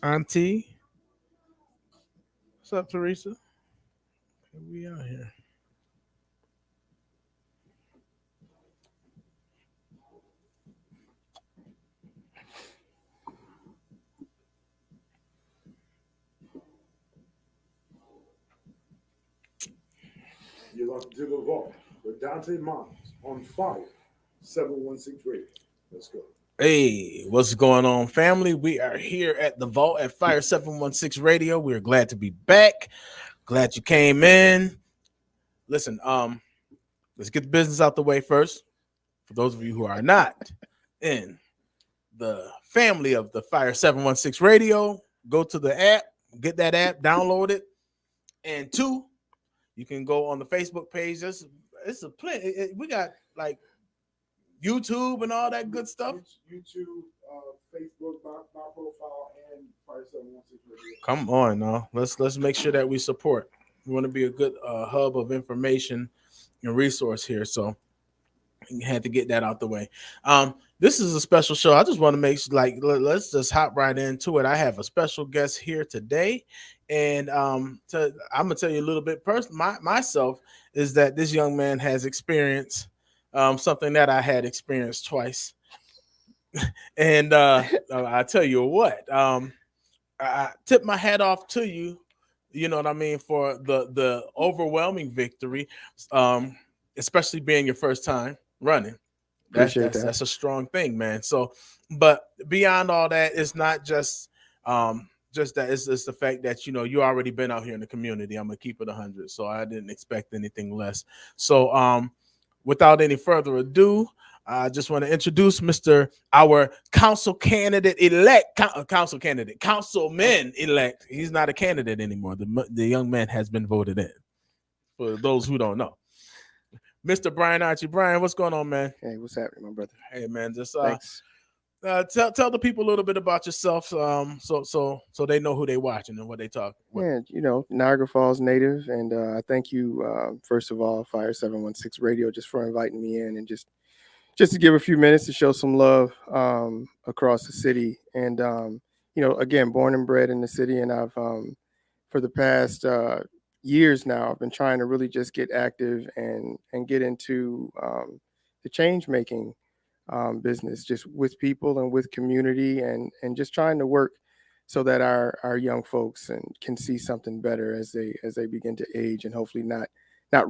Auntie. What's up, Teresa? Here we are here. You're welcome to the vault with Donta Myles on fire. 716 Radio. Let's go. Hey, what's going on, family? We are here at the Vault at Fire 716 Radio. We're glad to be back. Glad you came in. Listen, let's get the business out the way first. For those of you who are not in the family of the Fire 716 Radio, go to the app, get that app, download it. And two, you can go on the Facebook page. It's a plenty. We got like YouTube and all that good stuff. YouTube, Facebook, my profile, and Fire 716 Radio. Come on now. Let's make sure that we support. We want to be a good hub of information and resource here. So you had to get that out the way. This is a special show. I just want to make let's just hop right into it. I have a special guest here today, and I'm gonna tell you a little bit myself is that this young man has experienced something that I had experienced twice, and I tell you what, I tip my hat off to you. You know what I mean, for the overwhelming victory, especially being your first time running. That's a strong thing, man. So, but beyond all that, it's not just that. It's the fact that you already been out here in the community. I'm gonna keep it 100, so I didn't expect anything less. So, without any further ado, I just want to introduce our council candidate elect, councilman elect. He's not a candidate anymore. The young man has been voted in. For those who don't know. Mr. Brian Archie. Brian, what's going on, man? Hey, what's happening, my brother? Hey, man, just Thanks. Tell the people a little bit about yourself, so they know who they watching and what they talk. Yeah, Niagara Falls native, and I thank you first of all, Fire 716 Radio, just for inviting me in and just to give a few minutes to show some love across the city. And again, born and bred in the city, and I've for the past years now, I've been trying to really just get active and get into the change making business, just with people and with community, and just trying to work so that our young folks can see something better as they begin to age, and hopefully not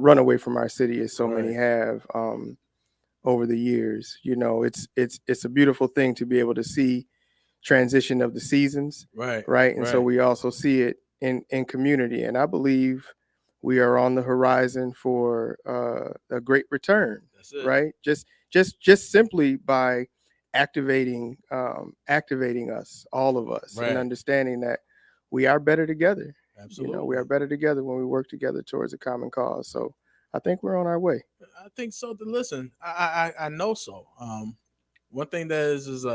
run away from our city as so many have over the years. It's a beautiful thing to be able to see transition of the seasons, right, and so we also see it in community, and I believe we are on the horizon for a great return. That's it. Right, just simply by activating us, all of us, and understanding that we are better together. Absolutely, we are better together when we work together towards a common cause. So I think we're on our way. I think so. Listen, I know so. One thing that is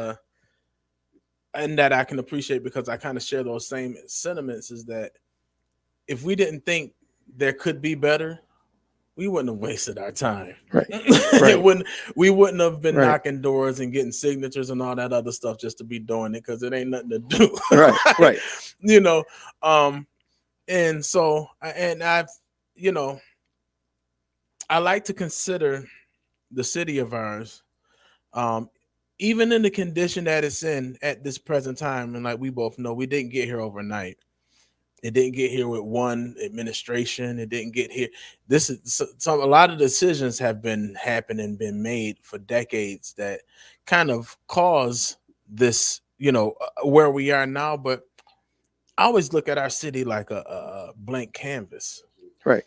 and that I can appreciate, because I kind of share those same sentiments, is that if we didn't think there could be better, we wouldn't have wasted our time. Right. We wouldn't have been knocking doors and getting signatures and all that other stuff just to be doing it, because it ain't nothing to do. Right. And so, and I've, I like to consider the city of ours, even in the condition that it's in at this present time, and like we both know, we didn't get here overnight. It didn't get here with one administration. It didn't get here. This is a lot of decisions have been happening, been made for decades that kind of cause this, where we are now. But I always look at our city like a blank canvas. Right.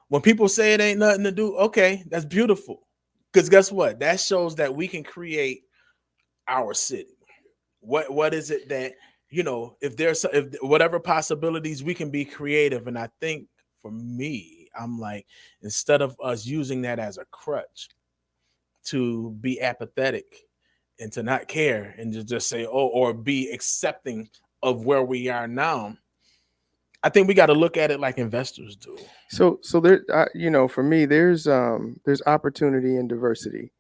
When people say it ain't nothing to do, okay, that's beautiful. Because guess what? That shows that we can create our city. What is it that, if whatever possibilities, we can be creative. And I think for me, I'm like, instead of us using that as a crutch to be apathetic and to not care and to just say, or be accepting of where we are now, I think we got to look at it like investors do. So there, for me, there's opportunity and diversity.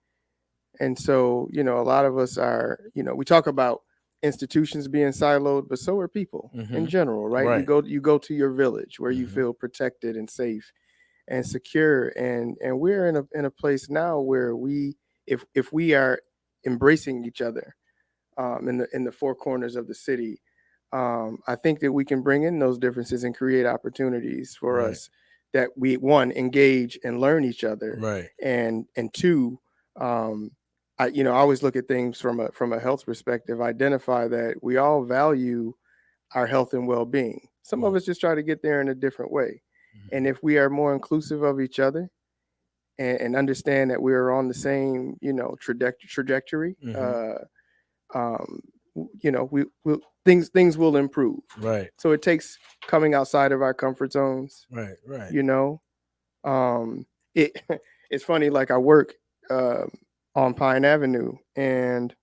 And so, a lot of us are, we talk about institutions being siloed, but so are people in general, right? Right. You go to your village where you Mhm. feel protected and safe and secure, and we're in a place now where if we are embracing each other in the four corners of the city, I think that we can bring in those differences and create opportunities for Right. us that we, one, engage and learn each other, Right. and two, I always look at things from a health perspective, identify that we all value our health and well-being. Some of Right. us just try to get there in a different way, and Mhm. if we are more inclusive of each other and understand that we are on the same trajectory, Mhm. um, we will things will improve. Right. So it takes coming outside of our comfort zones. Right. Right. You know, um, it it's funny. Like I work uh, on Pine Avenue, and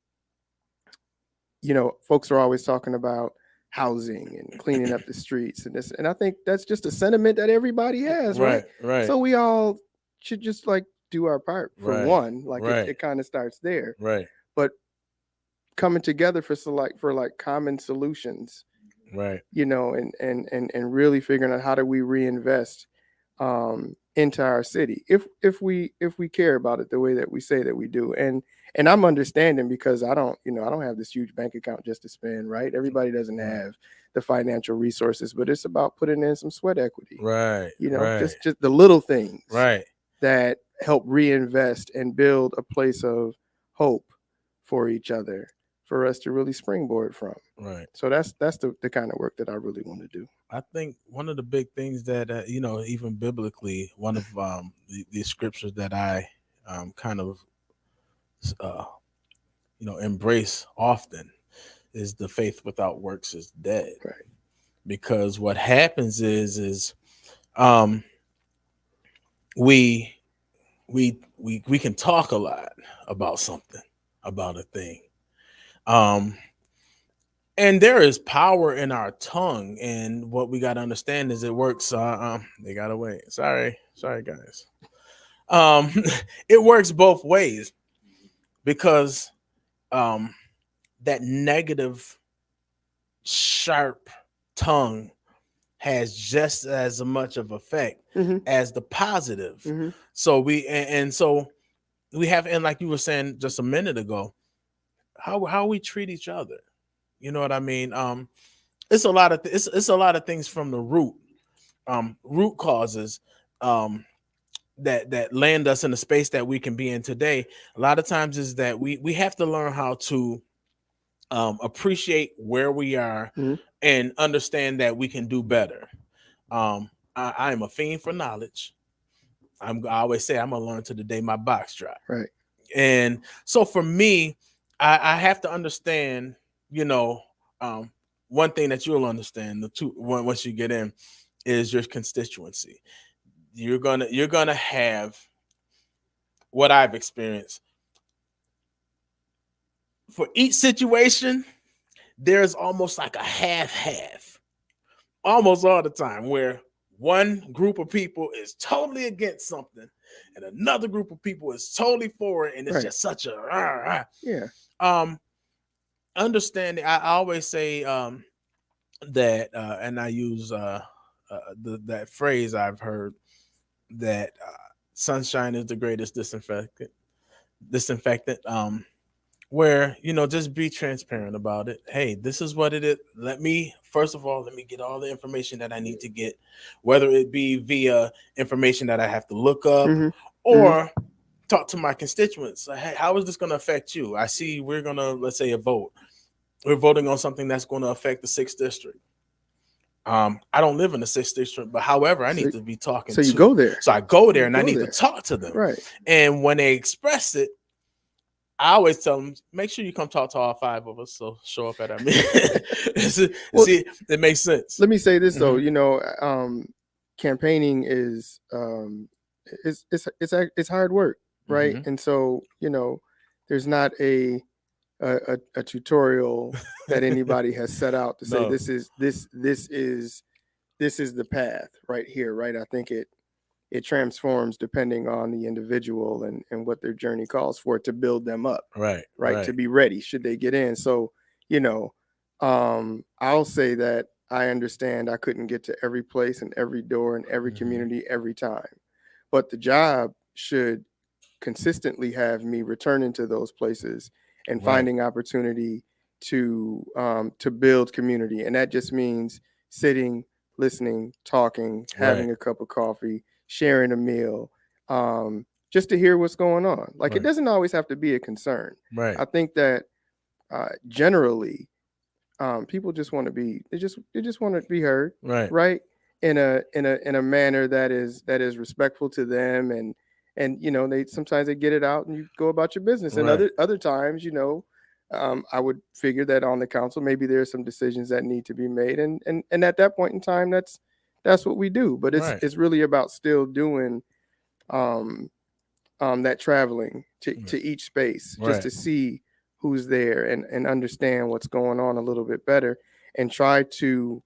folks are always talking about housing and cleaning up the streets and this, and I think that's just a sentiment that everybody has, right? Right. Right. So we all should just like do our part for Right. one. Like Right. it kind of starts there, Right. but coming together for like common solutions, Right. and really figuring out how do we reinvest into our city if we care about it the way that we say that we do. And I'm understanding, because I don't have this huge bank account just to spend, right? Everybody doesn't Right. have the financial resources, but it's about putting in some sweat equity, Right. Right. just the little things Right. that help reinvest and build a place of hope for each other, for us to really springboard from. Right. So that's the kind of work that I really want to do. I think one of the big things that even biblically, one of the scriptures that I kind of uh, embrace often is the faith without works is dead. Right. Because what happens is um, we we can talk a lot about something, about a thing. Um, and there is power in our tongue, and what we got to understand is it works. They got away. Sorry, guys. Um, it works both ways, because um, that negative, sharp tongue has just as much of effect Mm-hmm. as the positive. Mm-hmm. So so we have, and like you were saying just a minute ago, how we treat each other. You know what I mean? It's a lot of it's a lot of things from the root causes that land us in the space that we can be in today. A lot of times is that we have to learn how to appreciate where we are Mm-hmm. and understand that we can do better. I am a fiend for knowledge. I always say I'm gonna learn to the day my box drop. Right. And so for me, I have to understand, you know, um, one thing that you'll understand, once you get in, is your constituency. You're gonna have what I've experienced. For each situation, there's almost like a half, almost all the time, where one group of people is totally against something and another group of people is totally for it, and it's Right. just such a Yeah. um understanding. I always say that and I use that phrase I've heard, that sunshine is the greatest disinfectant, where just be transparent about it. Hey, this is what it is. First of all, let me get all the information that I need to get, whether it be via information that I have to look up, Mm-hmm. Mm-hmm. or talk to my constituents. Like, hey, how is this going to affect you? I see we're going to, let's say, we're voting on something that's going to affect the 6th district. I don't live in the 6th district, but however, I need to be talking So you to. go there. So I go there You and I go need there. to talk to them. Right. And when they express it, I always tell them, make sure you come talk to all 5 of us. So show up at our meeting. Well, See, it makes sense. Let me say this though, Mhm. campaigning is it's hard work, right? Mhm. And so there's not a tutorial that anybody has set out to say No. this is the path right here, right? I think it transforms depending on the individual and what their journey calls for, to build them up, Right. right? To be ready should they get in. So I'll say that I understand I couldn't get to every place and every door and every Mhm. community every time, but the job should consistently have me returning to those places and Right. finding opportunity to build community, and that just means sitting, listening, talking, Right. having a cup of coffee, sharing a meal, just to hear what's going on. Like, it Right. doesn't always have to be a concern. Right. I think that generally people just want to be they just want to be heard, Right. right, in a manner that is respectful to them, and they sometimes they get it out and you go about your business, and Right. other times, I would figure that on the council maybe there are some decisions that need to be made, and at that point in time, that's what we do. But it's Right. it's really about still doing um that traveling to each space just Right. to see who's there, and understand what's going on a little bit better, and try to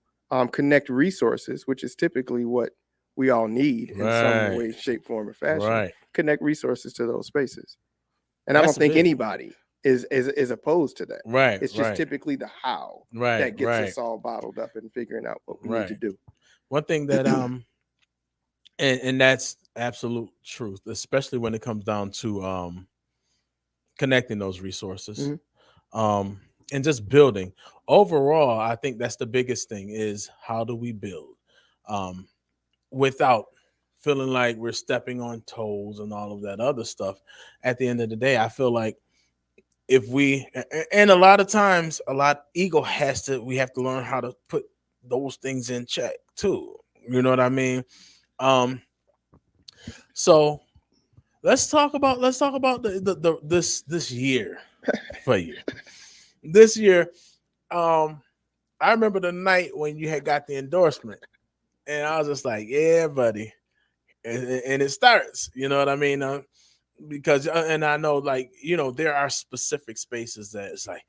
connect resources, which is typically what we all need in some Right. way, shape, form, or fashion. Right. Connect resources to those spaces. And I That's don't a think big. anybody is opposed to that. Right. It's just Right. typically the how Right. that gets Right. us all bottled up in figuring out what we need to Right. do. One thing that and that's absolute truth, especially when it comes down to connecting those resources, Mhm. um and just building overall. I think that's the biggest thing, is how do we build um without feeling like we're stepping on toes and all of that other stuff. At the end of the day, I feel like if we and a lot of times, a lot ego has to we have to learn how to put those things in check too. You know what I mean? um so let's talk about the this year for you. This year, um I remember the night when you had got the endorsement, and I was just like, yeah, buddy. And it starts, you know what I mean? Because and I know, like, there are specific spaces that it's like,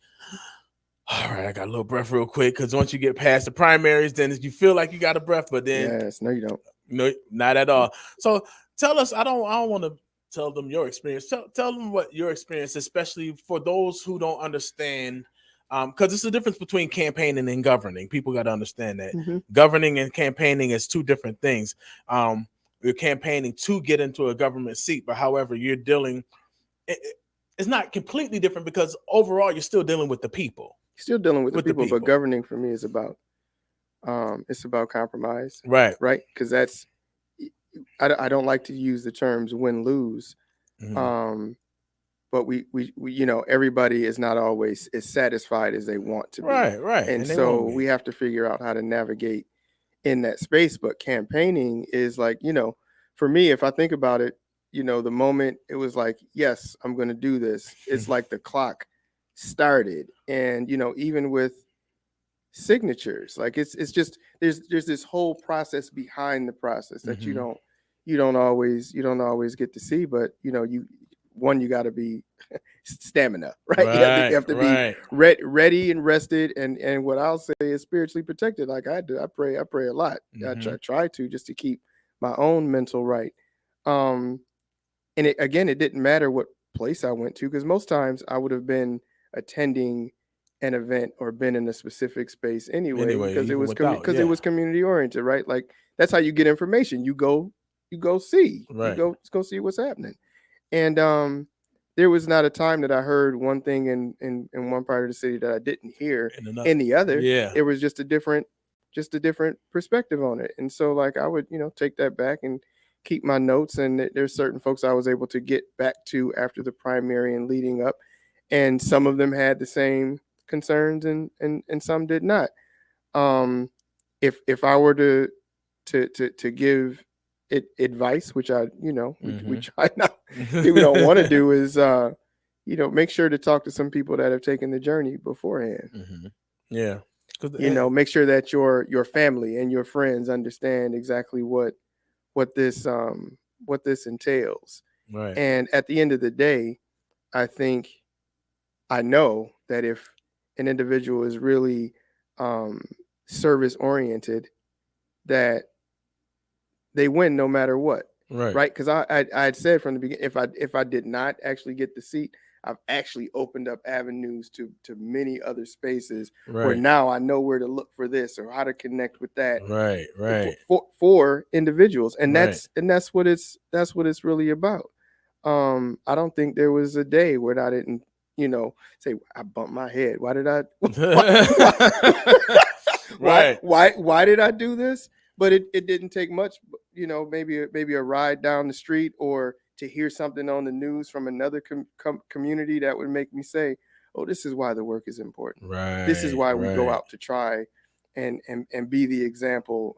all right, I got a little breath real quick, because once you get past the primaries, then you feel like you got a breath, but then Yes, no, you don't. no, not at all. So tell us. I don't want to tell them your experience. Tell them what your experience, especially for those who don't understand, because it's the difference between campaigning and governing. People got to understand that Hmm. governing and campaigning is two different things. You're campaigning to get into a government seat, but however, you're dealing. It's not completely different, because overall, you're still dealing with the people. Still dealing with the With the people, but people, governing for me is about it's about compromise, right? right? Because I don't like to use the terms win lose, Hmm. um, but we everybody is not always as satisfied as they want to be, Right, right, and and they won't so be. we have to figure out how to navigate in that space. But campaigning is like, for me, if I think about it, the moment it was like, yes, I'm going to do this, it's like the clock started, and even with signatures, like it's just there's this whole process behind the process that you Hmm. don't you don't always get to see. But you got to be stamina, right? You Right, have to be right. ready and rested, and what I'll say is spiritually protected, like I do. I pray a lot. I Hmm. try to, just to keep my own mental right. um and it didn't matter what place I went to, because most times I would have been attending an event or been in a specific space anyway, Anyway, because it even was without, because it yeah, was community oriented, right? Like, that's how you get information. You go see, right. go see what's happening. And there was not a time that I heard one thing in one part of the city that I didn't hear And another, in the other. yeah. It was just a different perspective on it. And so, like, I would, take that back and keep my notes. And there's certain folks I was able to get back to after the primary and leading up, and some of them had the same concerns, and some did not. Um, if I were to give it advice, which we Hmm. try not, we don't want to do, is make sure to talk to some people that have taken the journey beforehand. Hmm. Yeah. 'Cause, Make sure that your family and your friends understand exactly what this entails. right, And at the end of the day, I think I know that if an individual is really um, service oriented, that they win no matter what, right. right? Because I had said from the beginning, if I did not actually get the seat, I've actually opened up avenues to many other spaces where Right. now I know where to look for this or how to connect with that Right. Right. for individuals, and Right. that's what it's really about. I don't think there was a day where I didn't, say I bumped my head. Why did I? Why, Right. why did I do this? But it didn't take much, maybe a ride down the street or to hear something on the news from another community that would make me say, oh, this is why the work is important. This is Right. why we go Right. out to try and be the example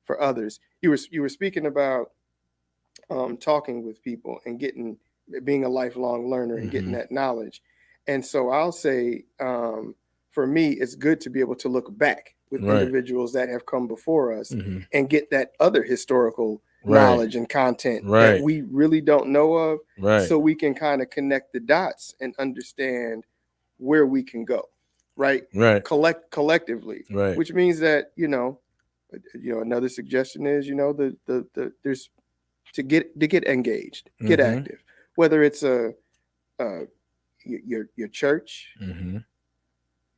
for others. You were speaking about talking with people and being a lifelong learner and getting Mhm. that knowledge. And so I'll say, for me, it's good to be able to look back with Right. individuals that have come before us Mhm. and get that other historical Right. knowledge and content that Right. we really don't know of, Right. so we can kind of connect the dots and understand where we can go, right? Right. Collectively, Right. which means that another suggestion is there's to get engaged, get Mhm. active, whether it's your church, Mhm.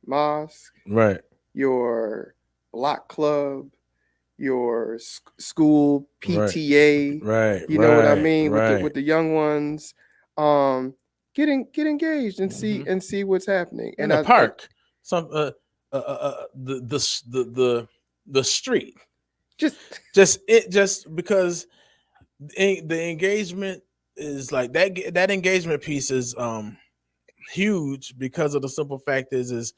mosque, Right. your block club, your school Right. PTA. Right. You know what I Right. mean with the Right. with the young ones. Get engaged and see Mhm. and see what's happening. In And the I park, some the street. just Just because the engagement is like that engagement piece is huge because of the simple fact is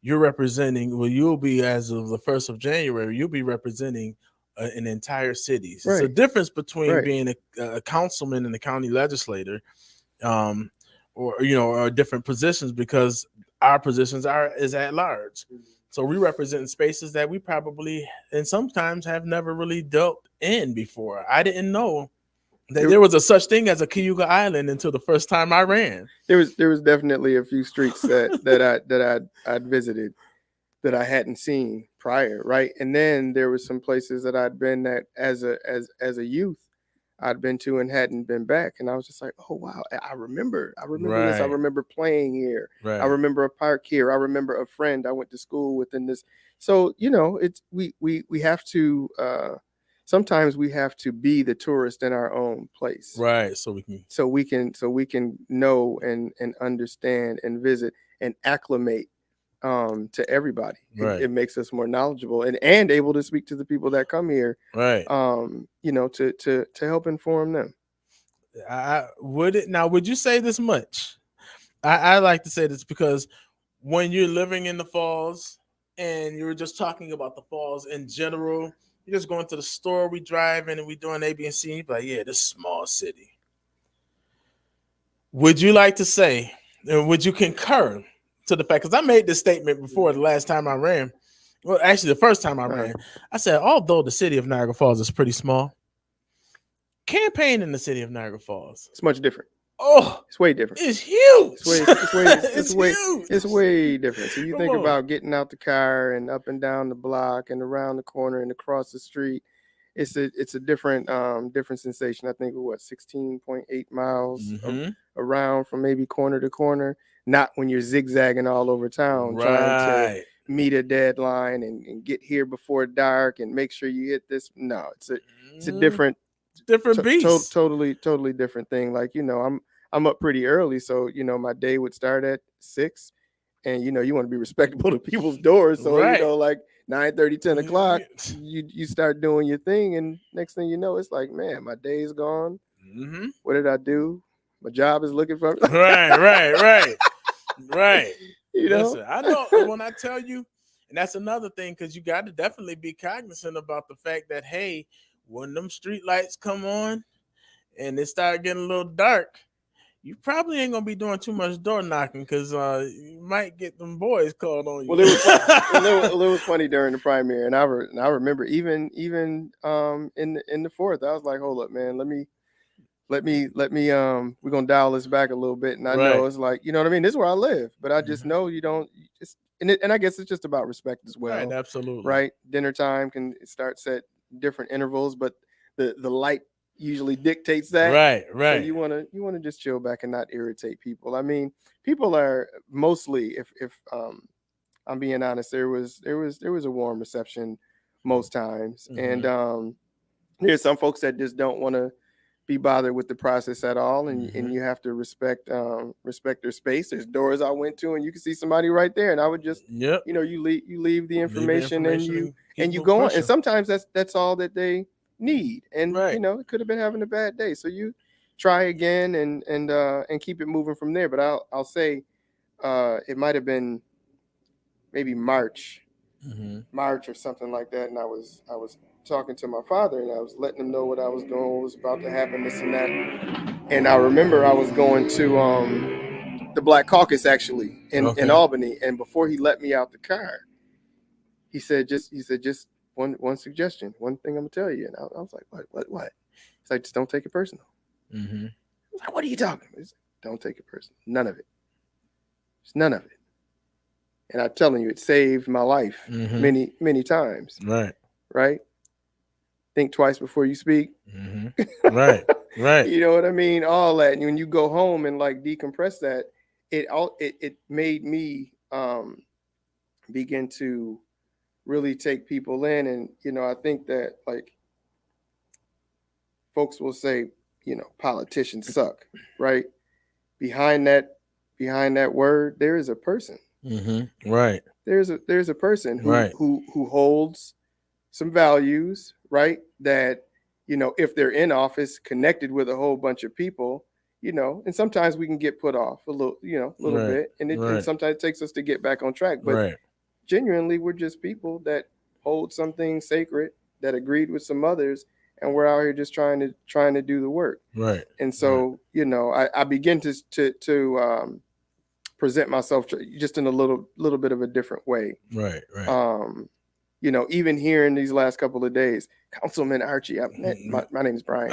you're representing, well, you'll be, as of the 1st of January, you'll be representing an entire city. It's a right, difference between right. being a councilman and a county legislator, um, or different positions, because our positions is at large. So we represent spaces that we probably and sometimes have never really dealt in before. I didn't know that There, there was a such thing as a Cayuga Island until the first time I ran. there was definitely a few streets I'd visited that I hadn't seen prior, right? And then there was some places that I'd been that as a youth I'd been to and hadn't been back, and I was just like, oh wow, I remember this. I Right, remember playing here. I right, remember a park here. I remember a friend I went to school with in this. So it's we have to. Sometimes we have to be the tourist in our own place right. So we can, so we can know and understand and visit and acclimate to everybody. right, It makes us more knowledgeable and able to speak to the people that come here, right. to help inform them. I would it now. Would you say this much? I like to say this because when you're living in the falls and you're just talking about the falls in general, you're just going to the store, we drive in and we doing A, B, and C. And you're like, yeah, this small city. Would you like to say, and would you concur to the fact? Because I made this statement before the last time I ran. Well, actually, the first time I Right. ran, I said, although the city of Niagara Falls is pretty small, campaign in the city of Niagara Falls, It's much different. oh, It's way different. it's huge. It's way different. So you Come think on. about getting out the car and up and down the block and around the corner and across the street. It's a different sensation. I think what 16.8 miles Mm-hmm. around from maybe corner to corner. Not when you're zigzagging all over town trying to Right. meet a deadline and get here before dark and make sure you hit this. No, it's a Mm, different, different beast. totally different thing. Like I'm up pretty early, so my day would start at 6, and you want to be respectable to people's doors. So Right. like 9:30, 10 o'clock, you start doing your thing, and next thing you know, it's like, man, my day is gone. Mm-hmm. What did I do? My job is looking for me. Right. you know. Listen, I know when I tell you, and that's another thing, because you got to definitely be cognizant about the fact that, hey, when them street lights come on and it start getting a little dark, you probably ain't gonna be doing too much door knocking, because you might get them boys called on you. Well, it was funny during the primary, and I remember even in the fourth, I was like, hold up, man, let me we're gonna dial this back a little bit. And I know Right. it's like, you know what I mean, this is where I live, but I just Mhm. know you don't just and I guess it's just about respect as well. Right, absolutely. Right, dinner time can start at different intervals, but the light usually dictates that. Right, So right. you wanna just chill back and not irritate people. I mean, people are mostly, if I'm being honest, there was a warm reception most times, and Mm-hmm. there's some folks that just don't want to be bothered with the process at all, and Mm-hmm. you have to respect their space. There's doors I went to, and you can see somebody right there, and I would just, Yep. you leave the Leave the information, and information you and and keep you moving, go on, and pushing. sometimes that's all that they need, and Right. it could have been having a bad day, so you try again, and keep it moving from there. But I'll say, it might have been maybe Mm-hmm. March or something like that, and I was talking to my father, and I was letting him know what I was doing, what was about to happen, this and that. And I remember I was going to the Black Caucus, actually, in Okay. Albany, and before he let me out the car, he said just one suggestion, one thing I'm gonna tell you. And I was like, what? He's like, just don't take it personal. Mm-hmm. I was like, what are you talking about? He's like, don't take it personal. None of it. Just none of it. And I'm telling you, it saved my life Mm-hmm. many, many times. Right. Right? Think twice before you speak. Mm-hmm. Right. Right. You know what I mean? All that. And when you go home and like decompress that, it made me begin to really take people in. And I think that, like, folks will say, politicians suck, right? Behind that word, there is a person. Mm-hmm. Right. There's a person who Right. who who holds some values, right? That, if they're in office, connected with a whole bunch of people, and sometimes we can get put off a little Right. bit, and Right. sometimes it takes us to get back on track. But Right. genuinely, we're just people that hold something sacred, that agreed with some others, and we're out here just trying to do the work. Right. And Right. so, I begin to present myself just in a little bit of a different way. Right. Right. Even here in these last couple of days, Councilman Archie, my name is Brian.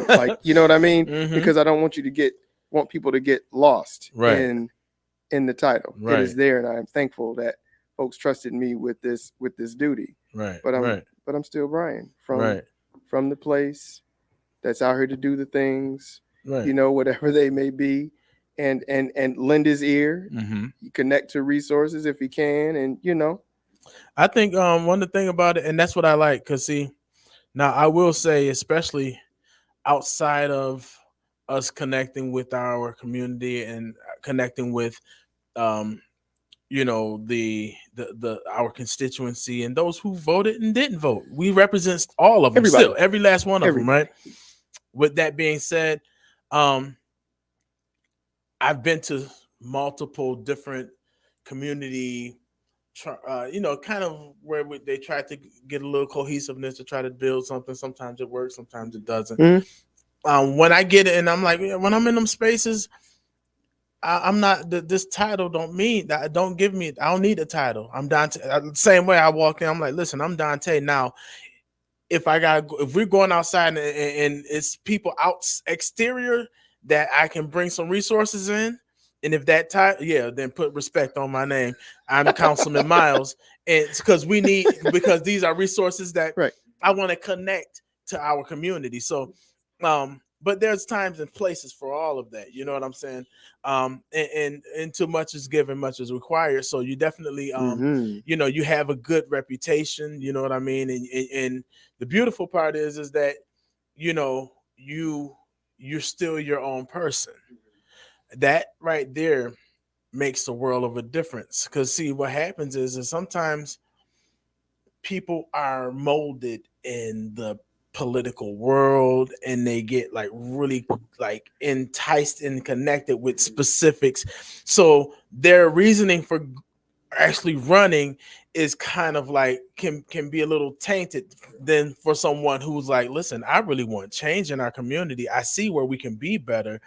Like, you know what I mean? Mm-hmm. Because I don't want people to get lost Right. in the title. It is Right. there, and I am thankful that folks trusted me with this duty. Right. But I'm Right. but I'm still Brian from Right. from the place that's out here to do the things, Right. whatever they may be, and lend his ear, Mm-hmm. connect to resources if he can, and I think one of the thing about it, and that's what I like, because see, now I will say, especially outside of us connecting with our community and connecting with um the our constituency and those who voted and didn't vote, we represent all of them, everybody, still every last one of them, everybody. right? With that being said, um I've been to multiple different community kind of where they try to get a little cohesiveness to try to build something. Sometimes it works, sometimes it doesn't. Mhm. When I get it, and I'm like, when I'm in them spaces, I'm not. This title don't mean that. Don't give me. I don't need a title. I'm Dante. Same way I walk in, I'm like, listen, I'm Dante. Now, if we're going outside and it's people out exterior that I can bring some resources in, and if that title, yeah, then put respect on my name. I'm Councilman Myles, and it's because these are resources that Right. I want to connect to our community. So, but there's times and places for all of that. You know what I'm saying? And too much is given, much is required. So you definitely, Mm-hmm. you have a good reputation. You know what I mean? And the beautiful part is that you know you're still your own person. That right there makes a world of a difference. Because see, what happens is sometimes people are molded in the political world and they get like really like enticed and connected with specifics, so their reasoning for actually running is kind of like can be a little tainted than for someone who's like, listen, I really want change in our community. I see where we can be better.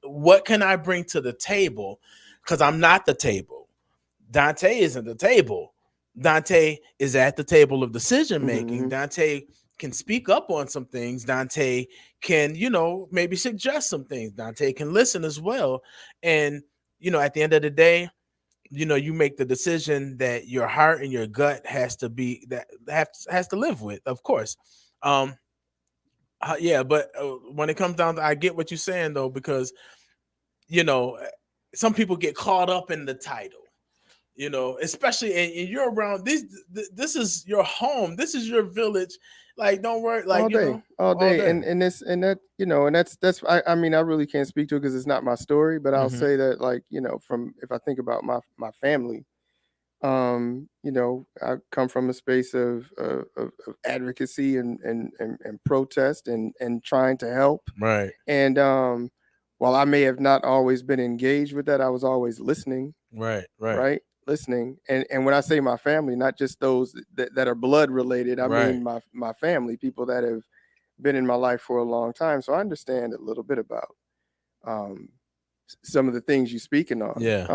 What can I bring to the table? Because I'm not the table. Dante isn't the table. Dante is at the table of decision making. Mm-hmm. Dante can speak up on some things. Dante can, maybe suggest some things. Dante can listen as well. And, at the end of the day, you make the decision that your heart and your gut has to live with, of course. Yeah, but when it comes down to, I get what you're saying though, because you know, some people get caught up in the title. You know, especially and you're around this. This is your home. This is your village. Like, don't worry. Like, you know, all all day, day. and this and that, and that's I mean, I really can't speak to it because it's not my story, but I'll Mm-hmm. say that, like, from if I think about my family, I come from a space of advocacy and protest and trying to help. Right. And while I may have not always been engaged with that, I was always listening, Right. Right. right? Listening. And when I say my family, not just those that are blood related, I Right. mean my family, people that have been in my life for a long time. So I understand a little bit about um, some of the things you're speaking on. Yeah.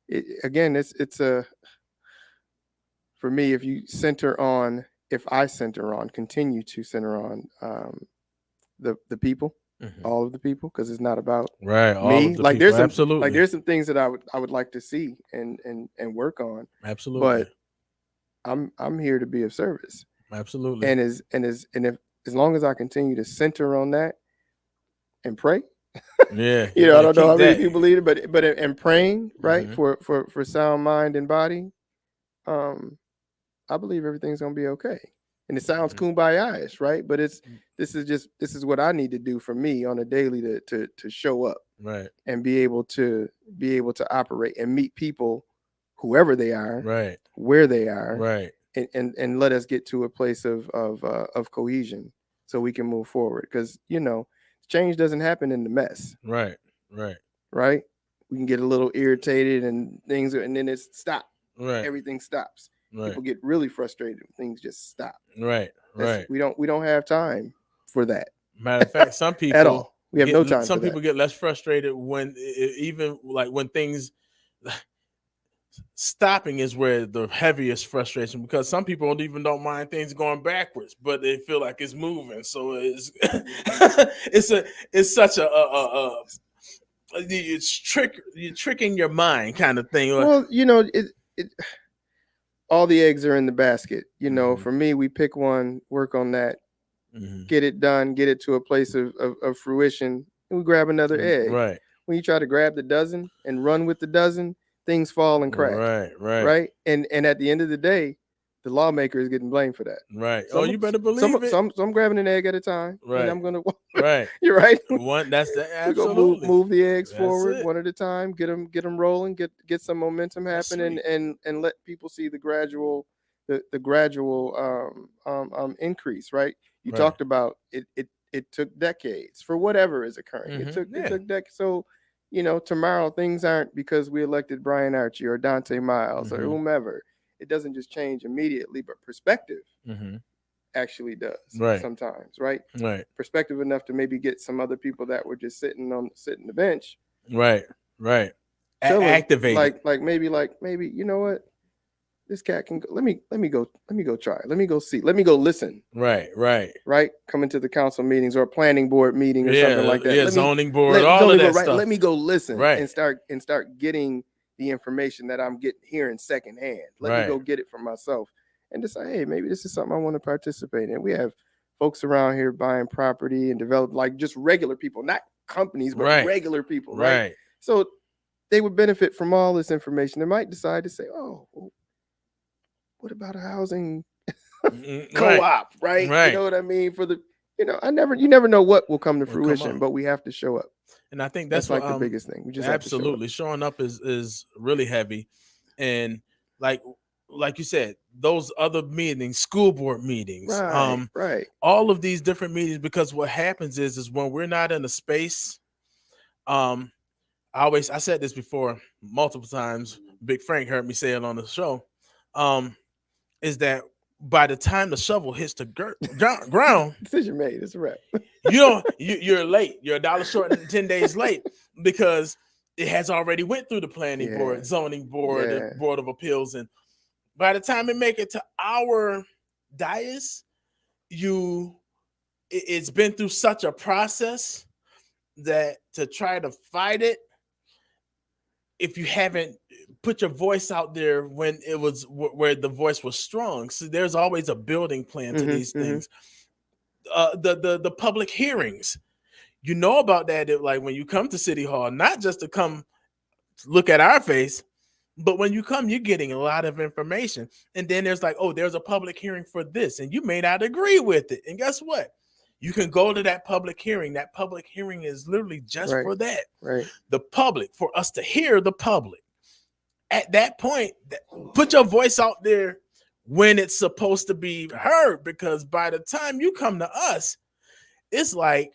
Yeah. Again, it's a for me, if I center on, continue to center on the people, Mm-hmm. all of the people, because it's not about Right. All of me. the Like people. Absolutely. there's some things that I would like to see and work on, Absolutely. but I'm here to be of service, Absolutely. and if as long as I continue to center on that and pray. Yeah. You I better don't know keep how many that. people believe it, but and praying, right, Mm-hmm. for sound mind and body. um I believe everything's gonna be okay. And it sounds Mm-hmm. kumbaya-ish, right? But this is what I need to do for me on a daily to show up Right. and be able to operate and meet people, whoever they are, Right. where they are, Right. and let us get to a place of cohesion so we can move forward. Because change doesn't happen in the mess, Right. Right. right? We can get a little irritated and things, and then it's stop. Right. Everything stops. Right. People get really frustrated when things just stop. Right. That's Right. we don't have time for that Matter of fact, some at people all. We have no time for some that. people get less frustrated when even like when things stopping is where the heaviest frustration, because some people don't mind things going backwards, but they feel like it's moving. So it's it's such you're tricking your mind kind of thing. Well, it all the eggs are in the basket. Mm-hmm. For me, we pick one, work on that, Mm-hmm. get it done, get it to a place of fruition, and we grab another egg. Right. When you try to grab the dozen and run with the dozen, things fall and crack, Right. Right. right? And at the end of the day, the lawmaker is getting blamed for that. Right. Oh, Some you better some believe it. some some grabbing an egg at a time, and Right. I'm gonna. Right. You're right. One. That's the We're gonna move absolutely. move the eggs That's forward it. one at a time, get them rolling, get some momentum That's happening, sweet. and let people see the gradual increase. Right? You Right. talked about it took decades for whatever is occurring. It took Mm-hmm. it Yeah. took decades. So tomorrow things aren't because we elected Brian Archie or Donta Myles or Mm-hmm. whomever. It doesn't just change immediately, but perspective Mm-hmm. actually does Right. sometimes, right? Right. Perspective enough to maybe get some other people that were just sitting the bench Right. Right. chilling, Activated. like maybe you know what, this cat can go. Let me go try it. Let me go see, let me go listen, Right. Right. right? Come into the council meetings or a planning board meeting or something Yeah. like that. Yeah. Let me Zoning board. let All of zoning board, that right? stuff. Let me go listen Right. and start getting the information that I'm getting hearing secondhand. Let me Right. go get it for myself and decide, hey, maybe this is something I want to participate in. We have folks around here buying property and develop, like, just regular people, not companies, but Right. regular people, right? Right. So they would benefit from all this information. They might decide to say, oh, well, what about a housing Right. co-op, right? You Right. know what I mean? You never know what will come to Will come fruition, up. but we have to show up. And I think that's That's what like the biggest thing. We just have to show up. absolutely showing up is really heavy. And like you said, those other meetings, school board meetings, Right, right. all of these different meetings, because what happens is when we're not in a space, um I said this before multiple times. Big Frank heard me say it on the show. Um, is that by the time the shovel hits the ground, Decision made. It's a wrap. you're late. You're $1 short and 10 days late because it has already went through the planning Yeah, board, zoning board, yeah. board of appeals, and by the time it make it to our dais, it's been through such a process that to try to fight it, if you haven't put your voice out there when it was where the voice was strong. So there's always a building plan to Mm-hmm, these mm-hmm. things. the public hearings. You know about that, like when you come to City Hall, not just to come look at our face, but when you come, you're getting a lot of information. And then there's like, oh, there's a public hearing for this, and you may not agree with it. And guess what? You can go to that public hearing. That public hearing is literally just Right. for that. Right. The public, for us to hear the public. At that point, put your voice out there when it's supposed to be heard, because by the time you come to us, it's like,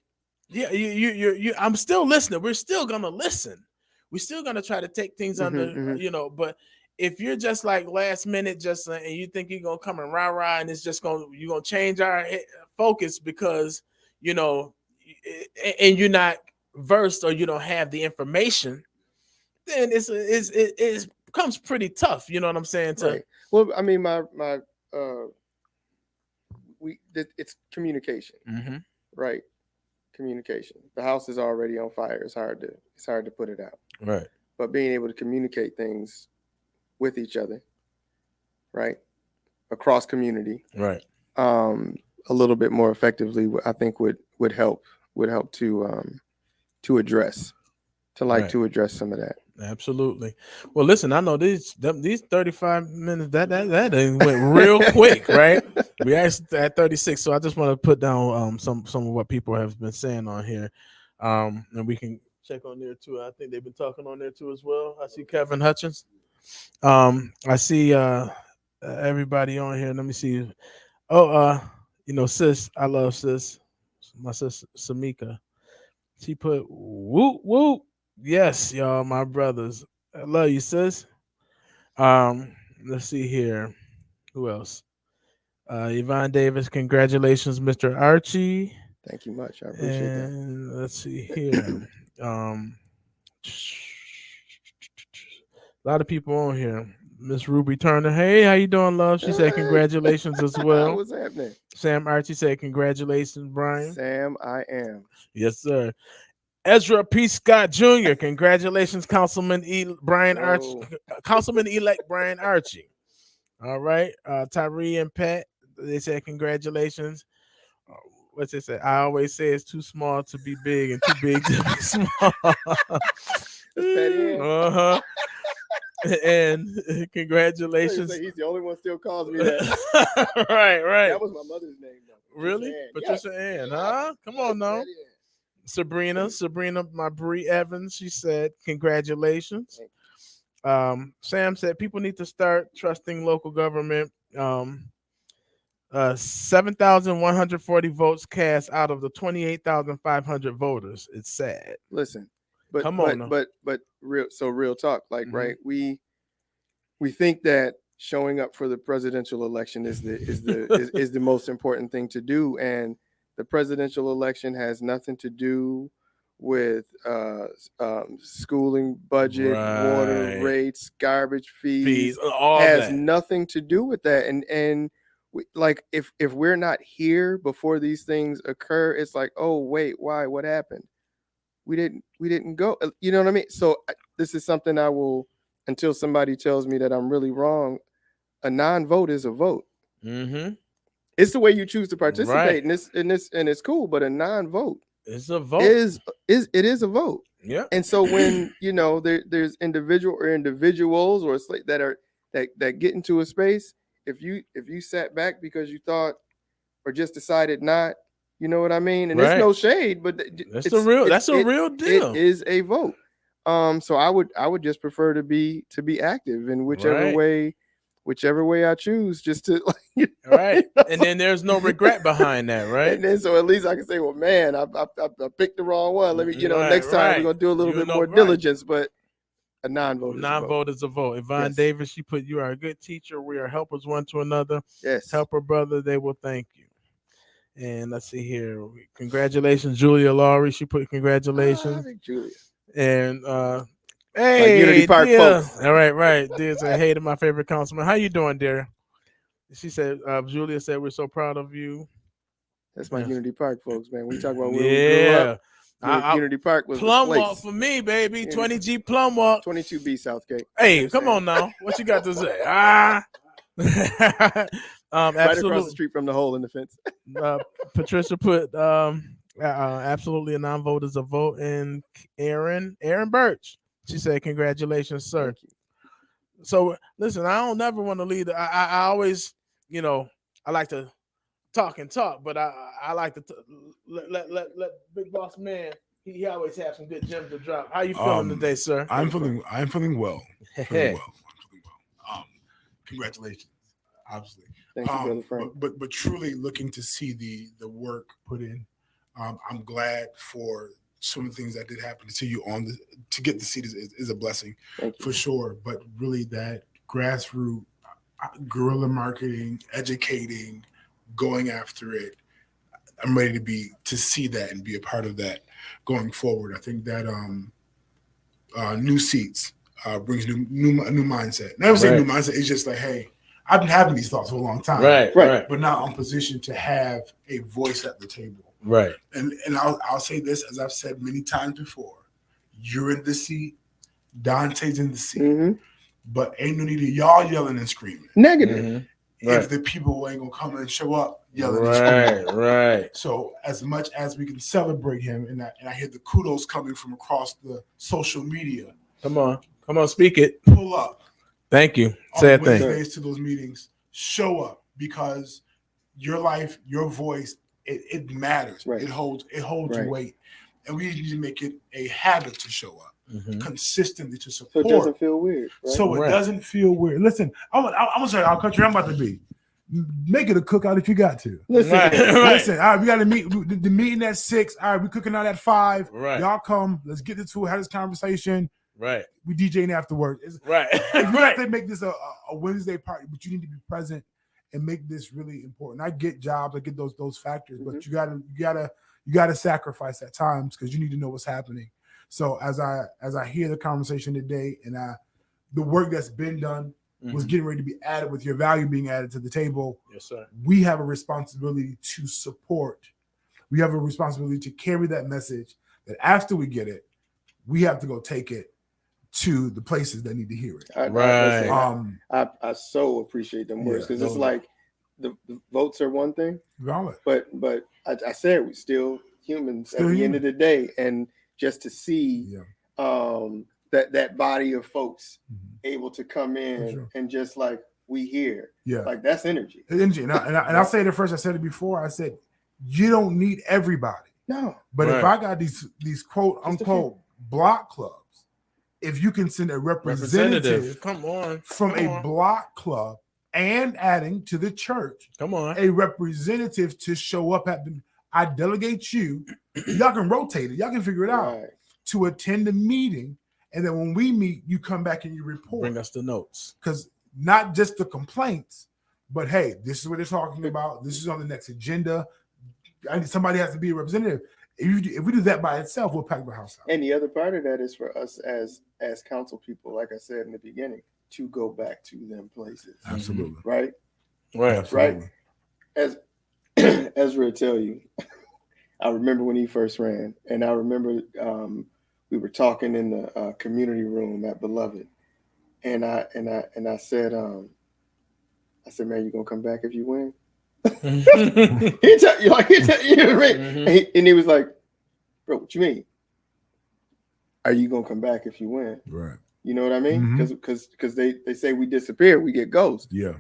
yeah, you I'm still listening. We're still gonna listen. We're still gonna try to take things under, but if you're just like last minute, just and you think you're gonna come and rah and it's just you're gonna change our focus because and you're not versed or you don't have the information, then it becomes pretty tough. You know what I'm saying? Right. Well, I mean, it's communication, right? Communication. The house is already on fire. It's hard to put it out. Right. But being able to communicate things with each other, right, across community, right, a little bit more effectively, I think would help to address some of that. Absolutely. Well, listen, I know these 35 minutes that went real quick, right? We actually at 36, so I just want to put down some of what people have been saying on here, and we can check on there too. I think they've been talking on there too as well. I see Kevin Hutchins. I see everybody on here. Let me see. Oh, sis, I love sis. My sis Samika. She put whoop whoop. Yes, y'all, my brothers. I love you, sis. Let's see here. Who else? Yvonne Davis, congratulations, Mr. Archie. Thank you much. I appreciate that. And let's see here. A lot of people on here. Miss Ruby Turner. Hey, how you doing, love? She said congratulations as well. What's happening? Sam Archie said congratulations, Brian. Sam, I am. Yes, sir. Ezra P. Scott Jr. Congratulations, Councilman Archie, Councilman-elect Brian Archie. All right. Tyree and Pat, they said congratulations. What's it say? I always say it's too small to be big and too big to be small. Uh-huh. And congratulations. He's the only one still calls me that. Right. That was my mother's name, though. Really? Patricia Ann, huh? Come on now. Sabrina, my Bree Evans, she said, congratulations. Sam said people need to start trusting local government. 7,140 votes cast out of the 28,500 voters. It's sad. Listen, but come on, but real talk, like right, we think that showing up for the presidential election is the most important thing to do, and the presidential election has nothing to do with schooling budget, water rates, garbage fees. All has that. Nothing to do with that. And like if we're not here before these things occur, it's like, oh wait, why? What happened? We didn't go. You know what I mean? So this is something I will, until somebody tells me that I'm really wrong. A non-vote is a vote. Mm-hmm. It's the way you choose to participate, and it's cool. But a non-vote is a vote. It is a vote. Yeah. And so when there's individuals or that get into a space, if you sat back because you thought or just decided not, you know what I mean? And there's no shade, but that's a real deal. It is a vote. So I would just prefer to be active in whichever way I choose, just to right. And then there's no regret behind that, right? And then so at least I can say, well, man, I picked the wrong one. Let me, next time we're gonna do a little bit more diligence. But a non-vote is a vote. Yvonne Davis, she put, you are a good teacher. We are helpers one to another. Yes. Help a brother, they will thank you. And let's see here. Congratulations, Julia Laurie. She put congratulations. Julia. And hey, Unity Park folks. All right. Dear said, hey to my favorite councilman. How you doing, dear? She said, Julia said, we're so proud of you. That's my Unity Park folks, man. We talk about where we grew up. Unity Park was Plum Walk for me, baby. 20G Plum Walk. 22B Southgate. Hey, come on now. What you got to say? Right across the Absolutely. street from the hole in the fence. Uh, Patricia put absolutely a non-vote is a vote, and Aaron Birch. She said, "Congratulations, sir." Thank you. So listen, I don't never want to lead. I always, you know, I like to talk and talk, but I like to let Big Boss Man. He always have some good gems to drop. How you feeling today, sir? I'm feeling well. I'm feeling well. I'm feeling well. Congratulations, obviously. Thank you, Brother Frank. But truly looking to see the work put in. I'm glad for some of the things that did happen to see you to get the seat is a blessing Thank you. for sure. But really that grassroots guerrilla marketing, educating, going after it. I'm ready to see that and be a part of that going forward. I think that new seats brings a new mindset. Never say new mindset. It's just like, hey, I've been having these thoughts for a long time. Right. But now I'm positioned to have a voice at the table. Right. And I'll say this, as I've said many times before, you're in the seat, Dante's in the seat, but ain't no need of y'all yelling and screaming. Negative. If the people ain't gonna come and show up yelling and screaming. Right. So as much as we can celebrate him, and I hear the kudos coming from across the social media. Come on, speak it. Pull up. Thank you. On Say a thing. Wednesdays to those meetings. Show up because your life, your voice, it matters. Right. It holds Right. weight, and we need to make it a habit to show up consistently to So support. it doesn't feel weird. Right? So it doesn't feel weird. Listen, I'm gonna say our country. I'm about to be. Make it a cookout if you got to. Listen, Listen. All right, we got to meet. The meeting at 6. All right, we cooking out at 5. Right. Y'all come. Let's get into have this conversation. Right. We DJing afterwards. Right. If you have to make this a Wednesday party, but you need to be present and make this really important. I get jobs, I get those factors, but you gotta sacrifice at times because you need to know what's happening. So as I hear the conversation today and the work that's been done was getting ready to be added with your value being added to the table. Yes, sir. We have a responsibility to support. We have a responsibility to carry that message that after we get it, we have to go take it to the places that need to hear it. I so appreciate them words because it's like the votes are one thing, valid. But I said we're still humans at the end of the day, and just to see that body of folks able to come in and just like we here, like that's energy. Energy, and I'll say it first. I said it before. I said you don't need everybody. No, but if I got these quote unquote block clubs. If you can send a representative from a block club and adding to the church, a representative to show up at I delegate you. Y'all can rotate it. Y'all can figure it out to attend the meeting. And then when we meet, you come back and you report. Bring us the notes. Because not just the complaints, but hey, this is what they're talking about. This is on the next agenda. Somebody has to be a representative. If we do that by itself, we'll pack the house out. And the other part of that is for us as council people, like I said in the beginning, to go back to them places. Absolutely. Right? Absolutely. As Ezra tell you, I remember when he first ran, and I remember we were talking in the community room at Beloved, and I said, man, you gonna come back if you win? He tell you, and he was like, bro, what you mean? Are you gonna come back if you win? Right. You know what I mean? Because they say we disappear, we get ghosts. Yeah.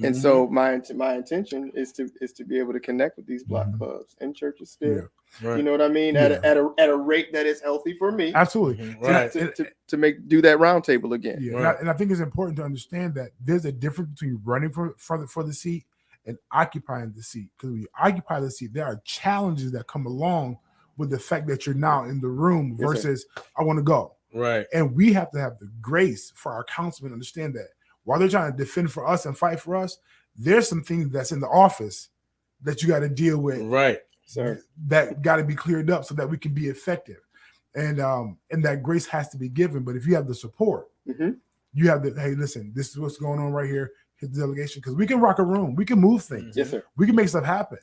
And so my intention is to be able to connect with these block clubs and churches still. Yeah. Right. You know what I mean? At a rate that is healthy for me. Absolutely. Right. To do that roundtable again. Yeah. Right. And I think it's important to understand that there's a difference between running for the seat and occupying the seat. Because when you occupy the seat, there are challenges that come along with the fact that you're now in the room versus I want to go. Right. And we have to have the grace for our councilmen to understand that while they're trying to defend for us and fight for us, there's some things that's in the office that you got to deal with. Right. Sir. That got to be cleared up so that we can be effective. And that grace has to be given. But if you have the support, you have the, hey, listen, this is what's going on right here. His delegation, because we can rock a room, we can move things, yes, sir. We can make stuff happen,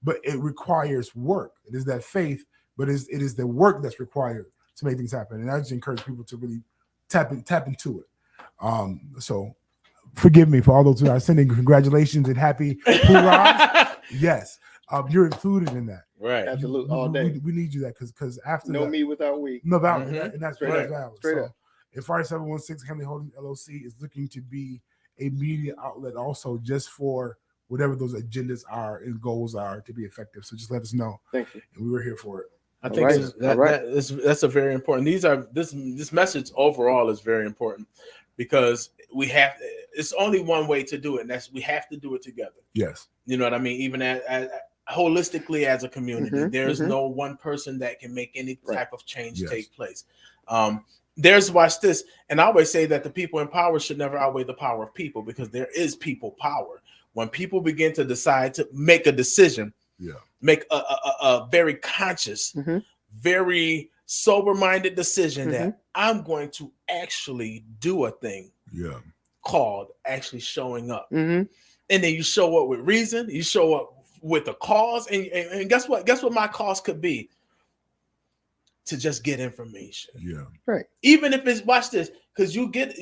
but it requires work. It is that faith, but it is the work that's required to make things happen. And I just encourage people to really tap into it. So forgive me for all those who are sending congratulations and happy hoorahs. Yes, you're included in that. Right. Absolutely. All day. We need you that because after no me without we. No valid. And that's straight right. up. Valid. Straight So up. if Fire 716 Family Holdings LLC is looking to be a media outlet also just for whatever those agendas are and goals are to be effective. So just let us know. Thank you. And we were here for it. I think that's a very important. This message overall is very important because it's only one way to do it, and that's we have to do it together. Yes. You know what I mean? Even as holistically as a community, there's no one person that can make any type of change take place. Watch this, and I always say that the people in power should never outweigh the power of people because there is people power. When people begin to decide to make a decision, make a very conscious, very sober-minded decision that I'm going to actually do a thing called actually showing up. And then you show up with reason, you show up with a cause, and guess what? Guess what my cause could be? To just get information. Right. Even if it's watch this, because you'll get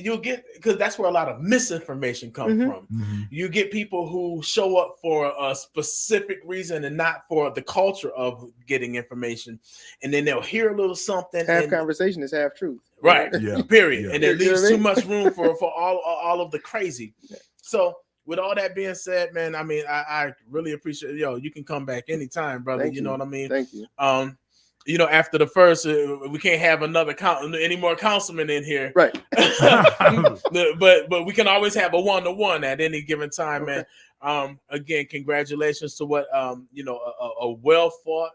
because that's where a lot of misinformation comes from. You get people who show up for a specific reason and not for the culture of getting information, and then they'll hear a little something. Half conversation is half truth. Right. Period. And it leaves too much room for all of the crazy. So with all that being said, man, I mean, I really appreciate you can come back anytime, brother. You know what I mean? Thank you. After the first, we can't have any more councilmen in here, right? but we can always have a 1-to-1 at any given time, man. Again, congratulations to what a well fought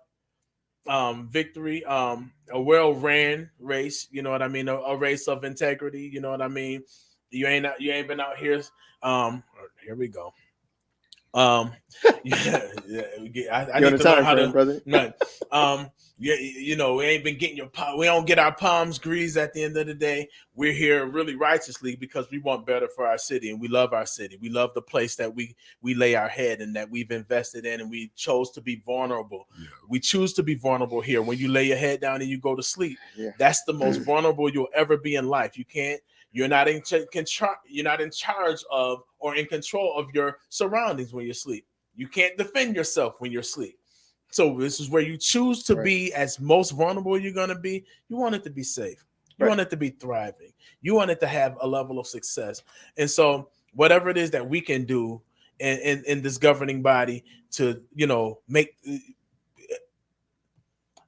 victory, a well ran race. You know what I mean? A race of integrity. You know what I mean? You ain't been out here. Here we go. I need to learn how to, brother. We ain't been getting we don't get our palms greased at the end of the day. We're here really righteously because we want better for our city and we love our city. We love the place that we lay our head and that we've invested in, and we chose to be vulnerable. We choose to be vulnerable here. When you lay your head down and you go to sleep, that's the most vulnerable you'll ever be in life. You're not in charge of or in control of your surroundings when you sleep. You can't defend yourself when you're asleep. So this is where you choose to be as most vulnerable you're going to be. You want it to be safe. You want it to be thriving. You want it to have a level of success. And so whatever it is that we can do in this governing body to, make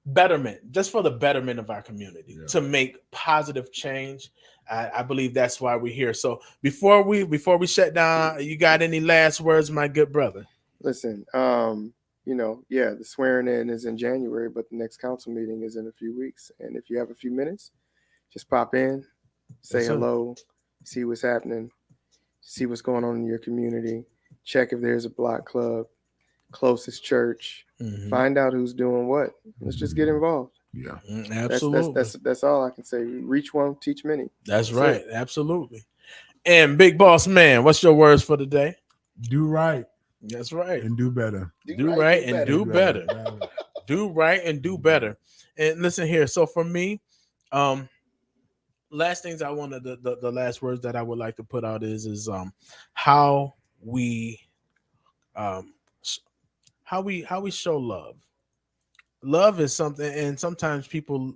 betterment, just for the betterment of our community, to make positive change. I believe that's why we're here. So before we shut down, you got any last words, my good brother? Listen, the swearing in is in January, but the next council meeting is in a few weeks. And if you have a few minutes, just pop in, say hello, see what's happening, see what's going on in your community, check if there's a block club, closest church, find out who's doing what. Let's just get involved. Yeah, absolutely. That's all I can say. Reach one, teach many. That's right. Absolutely. And Big Boss Man, what's your words for the day? Do right. That's right. And do better. Do right and do better. Do right and do better. And listen here. So for me, last things I wanted, the last words that I would like to put out is how we show love. Love is something, and sometimes people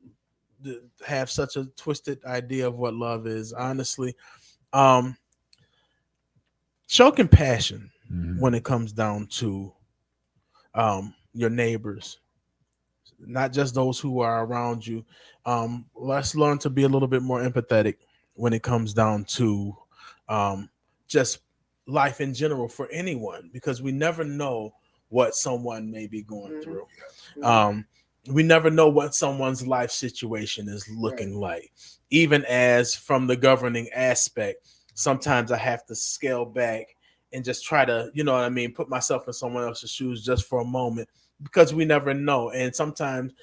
have such a twisted idea of what love is. Honestly, show compassion when it comes down to your neighbors, not just those who are around you. Let's learn to be a little bit more empathetic when it comes down to just life in general for anyone, because we never know what someone may be going through. We never know what someone's life situation is looking like. Even as from the governing aspect, sometimes I have to scale back and just try to, put myself in someone else's shoes just for a moment, because we never know. And sometimes,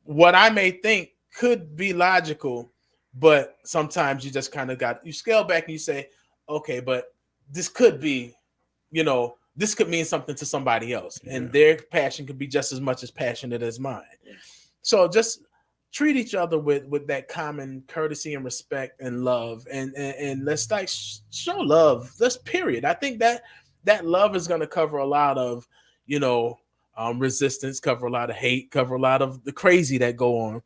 what I may think could be logical, but sometimes you just kind of you scale back and you say, okay, but this could be, this could mean something to somebody else, and their passion could be just as much as passionate as mine. So just treat each other with that common courtesy and respect and love, and let's like show love. That's period. I think that love is going to cover a lot of, resistance, cover a lot of hate, cover a lot of the crazy that go on.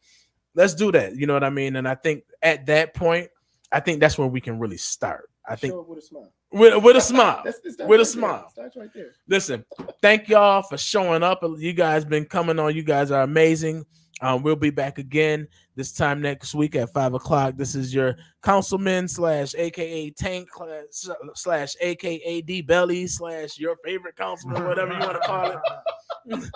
Let's do that. You know what I mean? And I think at that point, I think that's where we can really start. I think show it with a smile. With a smile. With a smile. Starts right there. Listen, thank y'all for showing up. You guys been coming on. You guys are amazing. We'll be back again this time next week at 5:00. This is your councilman / AKA Tank / AKA D Belly / your favorite councilman, whatever you want to call it.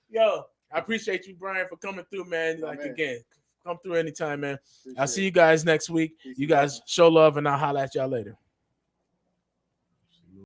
Yo, I appreciate you, Brian, for coming through, man. Again, come through anytime, man. I'll see you guys next week. You guys show love, and I'll holler at y'all later.